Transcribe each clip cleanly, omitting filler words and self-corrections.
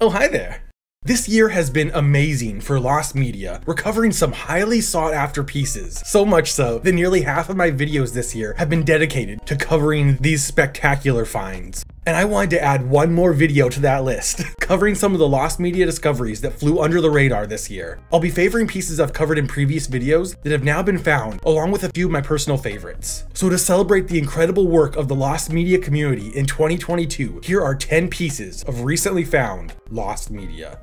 Oh, hi there. This year has been amazing for Lost Media. We're covering some highly sought after pieces, so much so that nearly half of my videos this year have been dedicated to covering these spectacular finds. And I wanted to add one more video to that list, covering some of the Lost Media discoveries that flew under the radar this year. I'll be favoring pieces I've covered in previous videos that have now been found, along with a few of my personal favorites. So to celebrate the incredible work of the Lost Media community in 2022, here are 10 pieces of recently found Lost Media.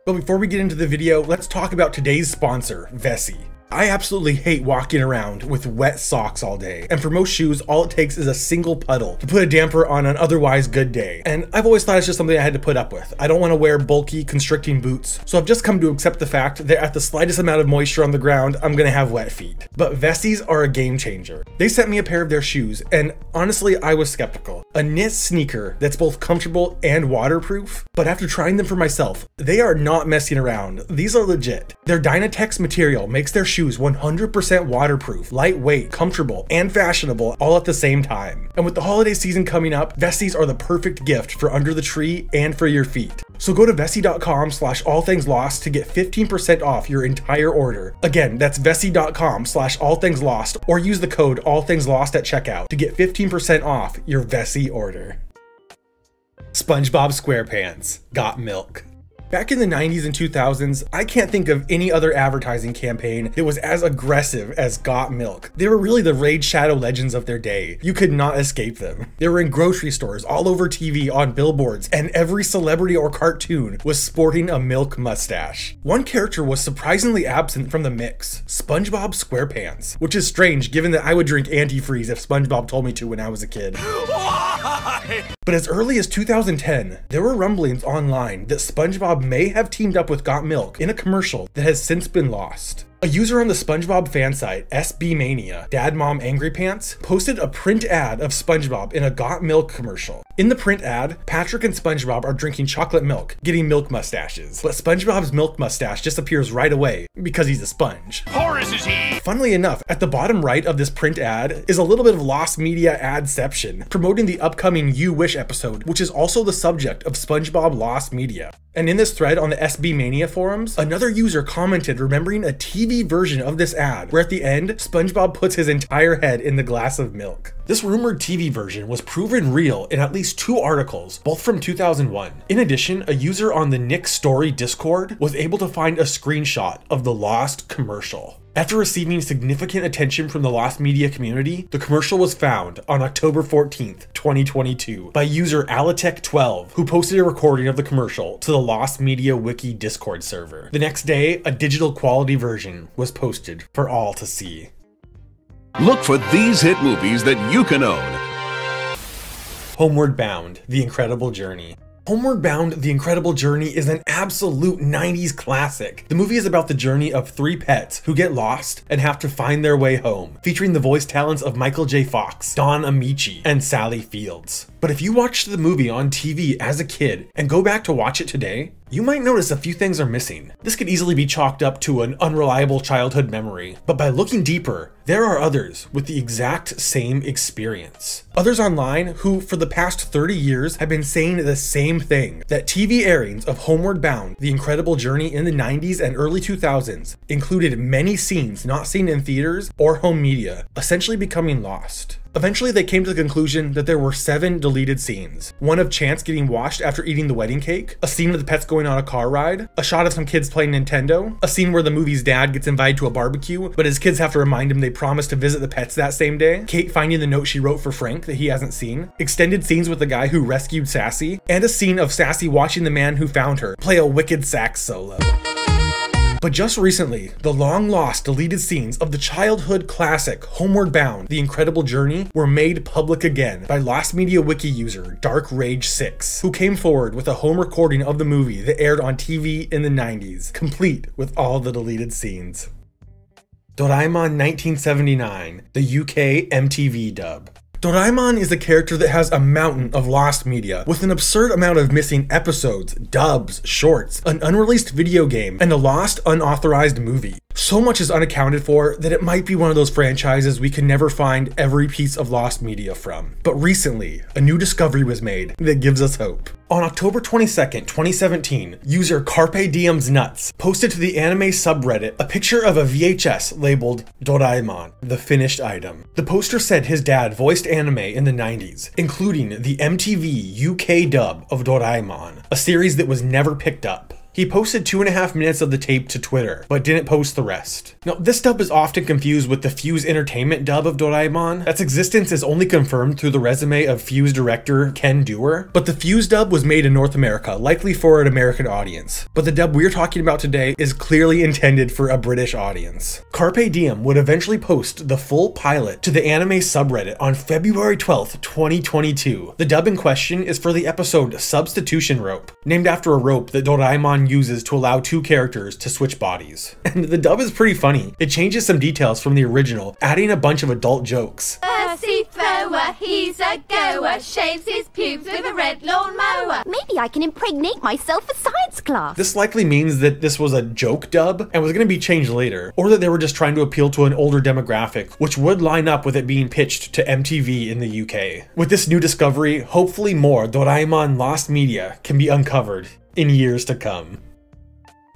But before we get into the video, let's talk about today's sponsor, Vessi. I absolutely hate walking around with wet socks all day, and for most shoes, all it takes is a single puddle to put a damper on an otherwise good day. And I've always thought it's just something I had to put up with. I don't want to wear bulky, constricting boots, so I've just come to accept the fact that at the slightest amount of moisture on the ground, I'm gonna have wet feet. But Vessis are a game changer. They sent me a pair of their shoes, and honestly, I was skeptical. A knit sneaker that's both comfortable and waterproof, but after trying them for myself, they are not messing around. These are legit. Their Dynatex material makes their shoes 100% waterproof, lightweight, comfortable, and fashionable all at the same time. And with the holiday season coming up, Vessis are the perfect gift for under the tree and for your feet. So go to vessi.com/allthingslost to get 15% off your entire order. Again, that's vessi.com/allthingslost, or use the code allthingslost at checkout to get 15% off your Vessi order. SpongeBob SquarePants got milk. Back in the 90s and 2000s, I can't think of any other advertising campaign that was as aggressive as Got Milk. They were really the Raid Shadow legends of their day. You could not escape them. They were in grocery stores, all over TV, on billboards, and every celebrity or cartoon was sporting a milk mustache. One character was surprisingly absent from the mix, SpongeBob SquarePants, which is strange given that I would drink antifreeze if SpongeBob told me to when I was a kid. But as early as 2010, there were rumblings online that SpongeBob may have teamed up with Got Milk in a commercial that has since been lost. A user on the SpongeBob fan site, SB Mania, Dad Mom Angry Pants, posted a print ad of SpongeBob in a Got Milk commercial. In the print ad, Patrick and SpongeBob are drinking chocolate milk, getting milk mustaches. But SpongeBob's milk mustache disappears right away because he's a sponge. Horace is he! Funnily enough, at the bottom right of this print ad is a little bit of Lost Media adception, promoting the upcoming You Wish episode, which is also the subject of SpongeBob Lost Media. And in this thread on the SB Mania forums, another user commented remembering a TV version of this ad, where at the end, SpongeBob puts his entire head in the glass of milk. This rumored TV version was proven real in at least 2 articles, both from 2001. In addition, a user on the Nick Story Discord was able to find a screenshot of the Lost commercial. After receiving significant attention from the Lost Media community, the commercial was found on October 14th, 2022 by user Alitech12, who posted a recording of the commercial to the Lost Media Wiki Discord server. The next day, a digital quality version was posted for all to see. Look for these hit movies that you can own. Homeward Bound, The Incredible Journey. Homeward Bound, The Incredible Journey is an absolute 90s classic. The movie is about the journey of 3 pets who get lost and have to find their way home, featuring the voice talents of Michael J. Fox, Don Amici, and Sally Fields. But if you watched the movie on TV as a kid and go back to watch it today, you might notice a few things are missing. This could easily be chalked up to an unreliable childhood memory, but by looking deeper, there are others with the exact same experience. Others online who, for the past 30 years, have been saying the same thing, that TV airings of Homeward Bound, The Incredible Journey in the 90s and early 2000s included many scenes not seen in theaters or home media, essentially becoming lost. Eventually, they came to the conclusion that there were 7 deleted scenes. One of Chance getting washed after eating the wedding cake, a scene of the pets going on a car ride, a shot of some kids playing Nintendo, a scene where the movie's dad gets invited to a barbecue, but his kids have to remind him they promised to visit the pets that same day, Kate finding the note she wrote for Frank that he hasn't seen, extended scenes with the guy who rescued Sassy, and a scene of Sassy watching the man who found her play a wicked sax solo. But just recently, the long-lost deleted scenes of the childhood classic Homeward Bound, The Incredible Journey were made public again by Lost Media Wiki user Dark Rage 6, who came forward with a home recording of the movie that aired on TV in the 90s, complete with all the deleted scenes. Doraemon 1979, the UK MTV dub. Doraemon is a character that has a mountain of lost media, with an absurd amount of missing episodes, dubs, shorts, an unreleased video game, and a lost, unauthorized movie. So much is unaccounted for that it might be one of those franchises we can never find every piece of lost media from. But recently, a new discovery was made that gives us hope. On October 22nd, 2017, user Carpe Diem's Nuts posted to the anime subreddit a picture of a VHS labeled Doraemon, the finished item. The poster said his dad voiced anime in the 90s, including the MTV UK dub of Doraemon, a series that was never picked up. He posted 2.5 minutes of the tape to Twitter, but didn't post the rest. Now, this dub is often confused with the Fuse Entertainment dub of Doraemon. Its existence is only confirmed through the resume of Fuse director Ken Dewar, but the Fuse dub was made in North America, likely for an American audience. But the dub we're talking about today is clearly intended for a British audience. Carpe Diem would eventually post the full pilot to the anime subreddit on February 12th, 2022. The dub in question is for the episode Substitution Rope, named after a rope that Doraemon uses to allow two characters to switch bodies. And the dub is pretty funny. It changes some details from the original, adding a bunch of adult jokes. Percy thrower, he's a goer, shaves his pubes with a red lawnmower. Maybe I can impregnate myself for science class. This likely means that this was a joke dub and was going to be changed later, or that they were just trying to appeal to an older demographic, which would line up with it being pitched to MTV in the UK. With this new discovery, hopefully more Doraemon lost media can be uncovered in years to come.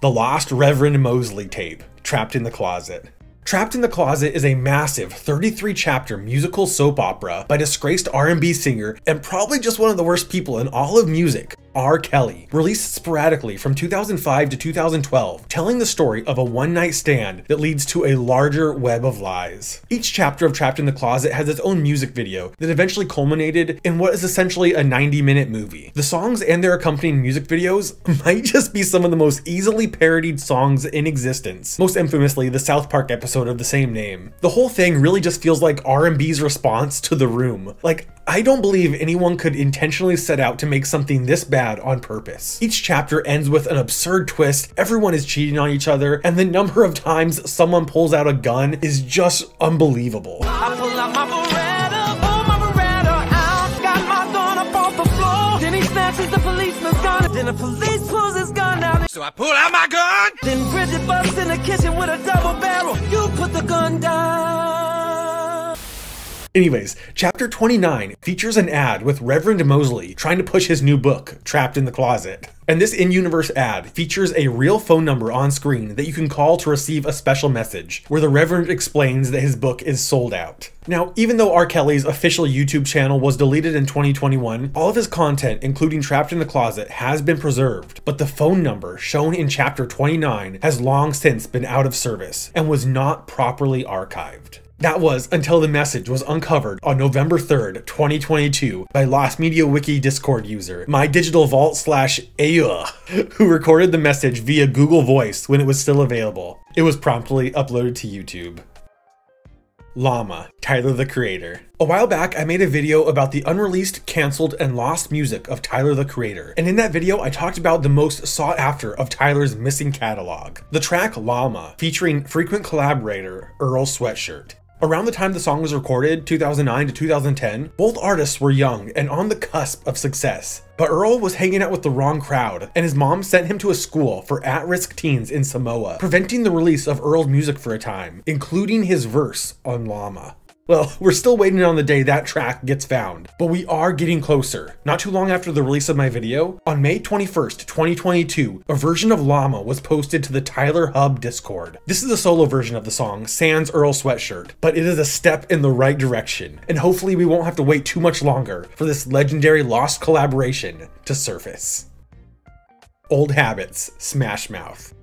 The lost Reverend Mosley tape, Trapped in the Closet. Trapped in the Closet is a massive 33-chapter musical soap opera by disgraced R&B singer and probably just one of the worst people in all of music, R. Kelly, released sporadically from 2005 to 2012, telling the story of a one-night stand that leads to a larger web of lies. Each chapter of Trapped in the Closet has its own music video that eventually culminated in what is essentially a 90-minute movie. The songs and their accompanying music videos might just be some of the most easily parodied songs in existence, most infamously the South Park episode of the same name. The whole thing really just feels like R&B's response to The Room. Like, I don't believe anyone could intentionally set out to make something this bad on purpose. Each chapter ends with an absurd twist, everyone is cheating on each other, and the number of times someone pulls out a gun is just unbelievable. I pull out my Beretta out, got my gun up off the floor. Then he snatches the policeman's gun, then the police pulls his gun out. So I pull out my gun. Then Bridget busts in the kitchen with a double barrel. You put the gun down. Anyways, chapter 29 features an ad with Reverend Mosley trying to push his new book, Trapped in the Closet. And this in-universe ad features a real phone number on screen that you can call to receive a special message, where the Reverend explains that his book is sold out. Now, even though R. Kelly's official YouTube channel was deleted in 2021, all of his content, including Trapped in the Closet, has been preserved, but the phone number shown in chapter 29 has long since been out of service and was not properly archived. That was until the message was uncovered on November 3rd, 2022 by Lost Media Wiki Discord user, MyDigitalVault/Ayuh, who recorded the message via Google Voice when it was still available. It was promptly uploaded to YouTube. Llama, Tyler the Creator. A while back, I made a video about the unreleased, canceled, and lost music of Tyler the Creator, and in that video, I talked about the most sought after of Tyler's missing catalog, the track Llama, featuring frequent collaborator Earl Sweatshirt. Around the time the song was recorded, 2009 to 2010, both artists were young and on the cusp of success. But Earl was hanging out with the wrong crowd, and his mom sent him to a school for at-risk teens in Samoa, preventing the release of Earl's music for a time, including his verse on Llama. Well, we're still waiting on the day that track gets found, but we are getting closer. Not too long after the release of my video, on May 21st, 2022, a version of Llama was posted to the Tyler Hub Discord. This is a solo version of the song, sans Earl Sweatshirt, but it is a step in the right direction, and hopefully we won't have to wait too much longer for this legendary lost collaboration to surface. Old Habits, Smash Mouth.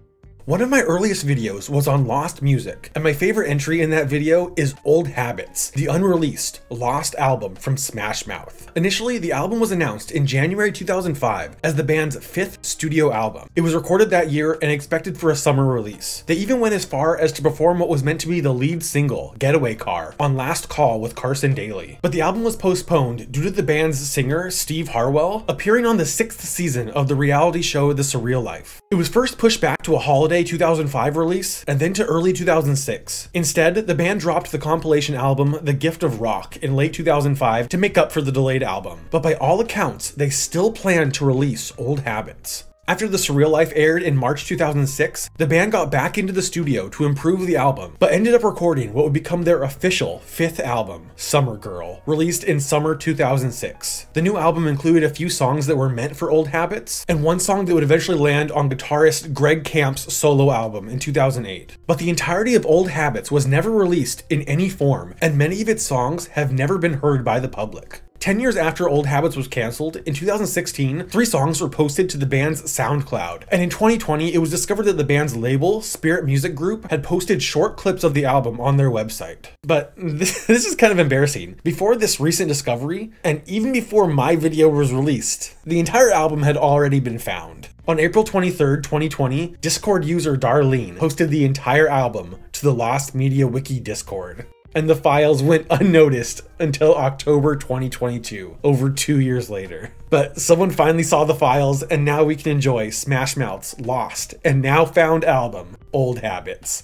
One of my earliest videos was on lost music, and my favorite entry in that video is Old Habits, the unreleased, lost album from Smash Mouth. Initially, the album was announced in January 2005 as the band's 5th studio album. It was recorded that year and expected for a summer release. They even went as far as to perform what was meant to be the lead single, Getaway Car, on Last Call with Carson Daly. But the album was postponed due to the band's singer, Steve Harwell, appearing on the 6th season of the reality show The Surreal Life. It was first pushed back to a holiday 2005 release, and then to early 2006. Instead, the band dropped the compilation album The Gift of Rock in late 2005 to make up for the delayed album. But by all accounts, they still plan to release Old Habits. After The Surreal Life aired in March 2006, the band got back into the studio to improve the album, but ended up recording what would become their official 5th album, Summer Girl, released in summer 2006. The new album included a few songs that were meant for Old Habits, and one song that would eventually land on guitarist Greg Camp's solo album in 2008. But the entirety of Old Habits was never released in any form, and many of its songs have never been heard by the public. 10 years after Old Habits was cancelled, in 2016, 3 songs were posted to the band's SoundCloud, and in 2020 it was discovered that the band's label, Spirit Music Group, had posted short clips of the album on their website. But this is kind of embarrassing. Before this recent discovery, and even before my video was released, the entire album had already been found. On April 23rd, 2020, Discord user Darlene posted the entire album to the Lost Media Wiki Discord. And the files went unnoticed until October 2022, over 2 years later. But someone finally saw the files, and now we can enjoy Smash Mouth's lost and now found album, Old Habits.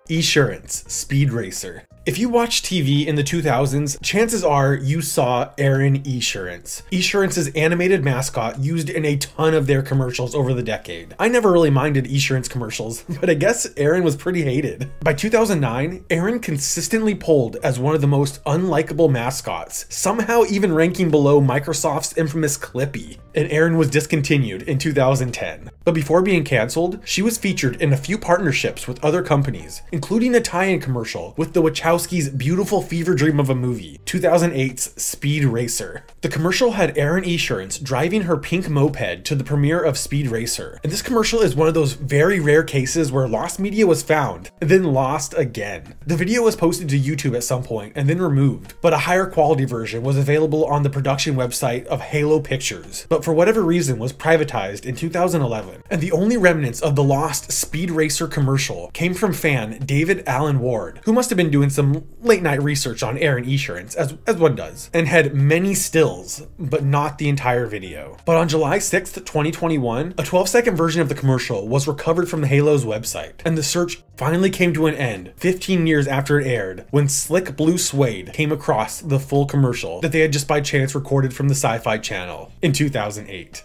Esurance, Speed Racer. If you watched TV in the 2000s, chances are you saw Aaron Esurance. Esurance's animated mascot used in a ton of their commercials over the decade. I never really minded Esurance commercials, but I guess Aaron was pretty hated. By 2009, Aaron consistently polled as one of the most unlikable mascots, somehow even ranking below Microsoft's infamous Clippy. And Aaron was discontinued in 2010. But before being cancelled, she was featured in a few partnerships with other companies, including a tie-in commercial with the Wachowski's beautiful fever dream of a movie, 2008's Speed Racer. The commercial had Aaron Esurance driving her pink moped to the premiere of Speed Racer, and this commercial is one of those very rare cases where lost media was found, and then lost again. The video was posted to YouTube at some point and then removed, but a higher quality version was available on the production website of Halo Pictures, but for whatever reason was privatized in 2011, and the only remnants of the lost Speed Racer commercial came from fan David Allen Ward, who must have been doing some late night research on Aaron Esurance, as one does, and had many stills, but not the entire video. But on July 6th, 2021, a 12-second version of the commercial was recovered from the Halo's website, and the search finally came to an end 15 years after it aired, when Slick Blue Suede came across the full commercial that they had just by chance recorded from the Sci-Fi Channel in 2008.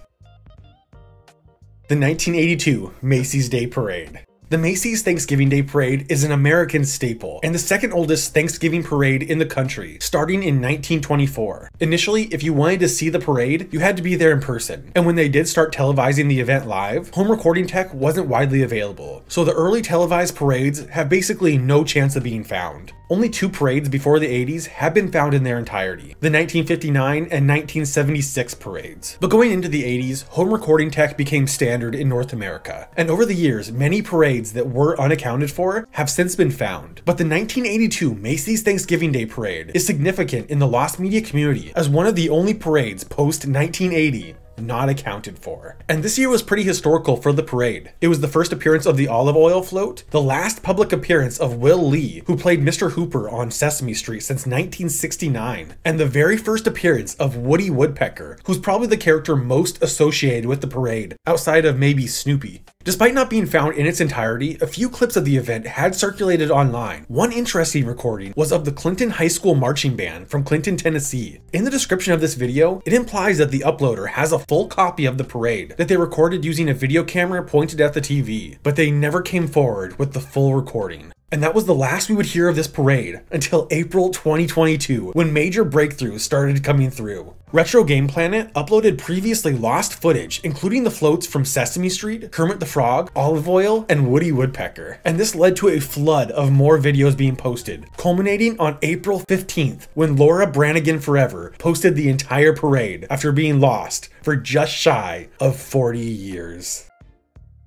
The 1982 Macy's Day Parade. The Macy's Thanksgiving Day Parade is an American staple, and the second oldest Thanksgiving parade in the country, starting in 1924. Initially, if you wanted to see the parade, you had to be there in person, and when they did start televising the event live, home recording tech wasn't widely available, so the early televised parades have basically no chance of being found. Only 2 parades before the 80s have been found in their entirety, the 1959 and 1976 parades. But going into the 80s, home recording tech became standard in North America, and over the years, many parades that were unaccounted for have since been found. But the 1982 Macy's Thanksgiving Day Parade is significant in the lost media community as one of the only parades post-1980 not accounted for. And this year was pretty historical for the parade. It was the first appearance of the olive oil float, the last public appearance of Will Lee, who played Mr. Hooper on Sesame Street since 1969, and the very first appearance of Woody Woodpecker, who's probably the character most associated with the parade, outside of maybe Snoopy. Despite not being found in its entirety, a few clips of the event had circulated online. One interesting recording was of the Clinton High School Marching Band from Clinton, Tennessee. In the description of this video, it implies that the uploader has a full copy of the parade that they recorded using a video camera pointed at the TV, but they never came forward with the full recording. And that was the last we would hear of this parade until April 2022, when major breakthroughs started coming through. Retro Game Planet uploaded previously lost footage, including the floats from Sesame Street, Kermit the Frog, Olive Oil, and Woody Woodpecker. And this led to a flood of more videos being posted, culminating on April 15th, when Laura Branigan Forever posted the entire parade after being lost for just shy of 40 years.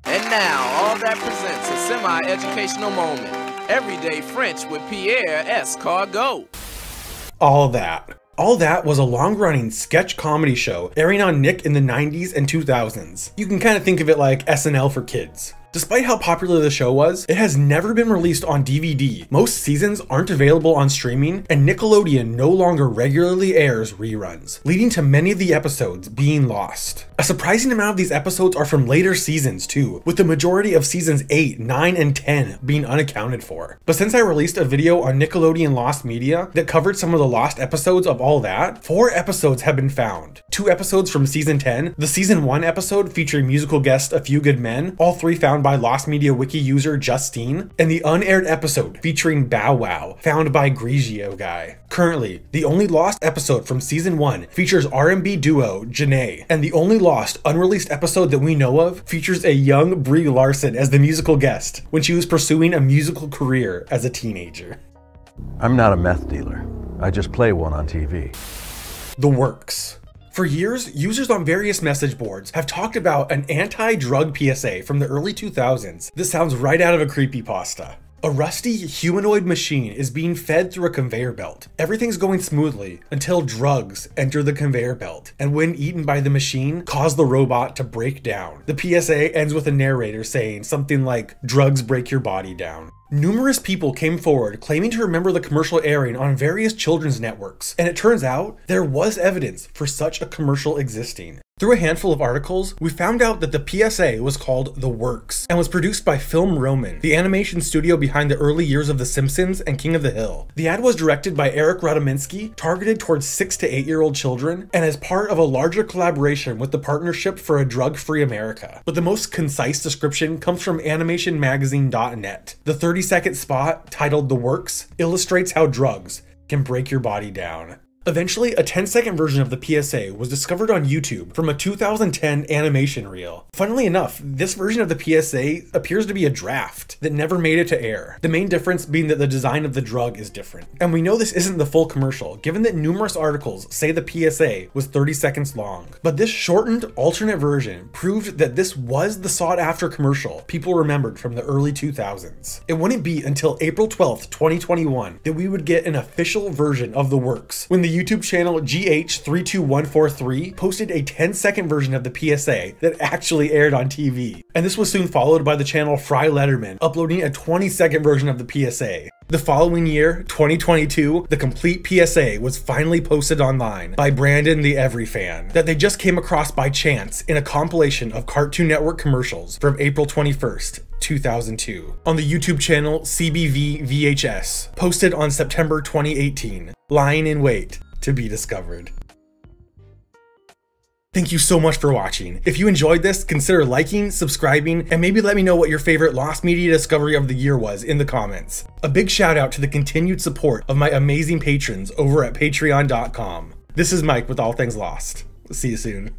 And now, all that presents a semi-educational moment. Everyday French with Pierre Escargot. All That was a long-running sketch comedy show airing on Nick in the 90s and 2000s. You can kind of think of it like SNL for kids. Despite how popular the show was, it has never been released on DVD. Most seasons aren't available on streaming, and Nickelodeon no longer regularly airs reruns, leading to many of the episodes being lost. A surprising amount of these episodes are from later seasons too, with the majority of seasons 8, 9, and 10 being unaccounted for. But since I released a video on Nickelodeon Lost Media that covered some of the lost episodes of all that, 4 episodes have been found. 2 episodes from season 10, the season 1 episode featuring musical guest A Few Good Men, all 3 found by Lost Media Wiki user Justine, and the unaired episode featuring Bow Wow, found by Grigio Guy. Currently, the only lost episode from season 1 features R&B duo Janae, and the only lost unreleased episode that we know of features a young Brie Larson as the musical guest when she was pursuing a musical career as a teenager. I'm not a meth dealer. I just play one on TV. The Works. For years, users on various message boards have talked about an anti-drug PSA from the early 2000s that sounds right out of a creepypasta. A rusty humanoid machine is being fed through a conveyor belt. Everything's going smoothly until drugs enter the conveyor belt, and when eaten by the machine, cause the robot to break down. The PSA ends with a narrator saying something like, "Drugs break your body down." Numerous people came forward claiming to remember the commercial airing on various children's networks, and it turns out there was evidence for such a commercial existing. Through a handful of articles, we found out that the PSA was called The Works and was produced by Film Roman, the animation studio behind the early years of The Simpsons and King of the Hill. The ad was directed by Eric Radominsky, targeted towards 6 to 8-year-old children, and as part of a larger collaboration with the Partnership for a Drug-Free America. But the most concise description comes from animationmagazine.net. The 30-second spot, titled The Works, illustrates how drugs can break your body down. Eventually, a 10-second version of the PSA was discovered on YouTube from a 2010 animation reel. Funnily enough, this version of the PSA appears to be a draft that never made it to air, the main difference being that the design of the drug is different. And we know this isn't the full commercial, given that numerous articles say the PSA was 30 seconds long. But this shortened, alternate version proved that this was the sought-after commercial people remembered from the early 2000s. It wouldn't be until April 12th, 2021 that we would get an official version of The Works, when the YouTube channel GH32143 posted a 10-second version of the PSA that actually aired on TV. And this was soon followed by the channel Fry Letterman uploading a 20-second version of the PSA. The following year, 2022, the complete PSA was finally posted online by Brandon the Everyfan that they just came across by chance in a compilation of Cartoon Network commercials from April 21st, 2002 on the YouTube channel CBV VHS, posted on September 2018, lying in wait to be discovered. Thank you so much for watching. If you enjoyed this, consider liking, subscribing, and maybe let me know what your favorite Lost Media discovery of the year was in the comments. A big shout out to the continued support of my amazing patrons over at patreon.com. This is Mike with All Things Lost. See you soon.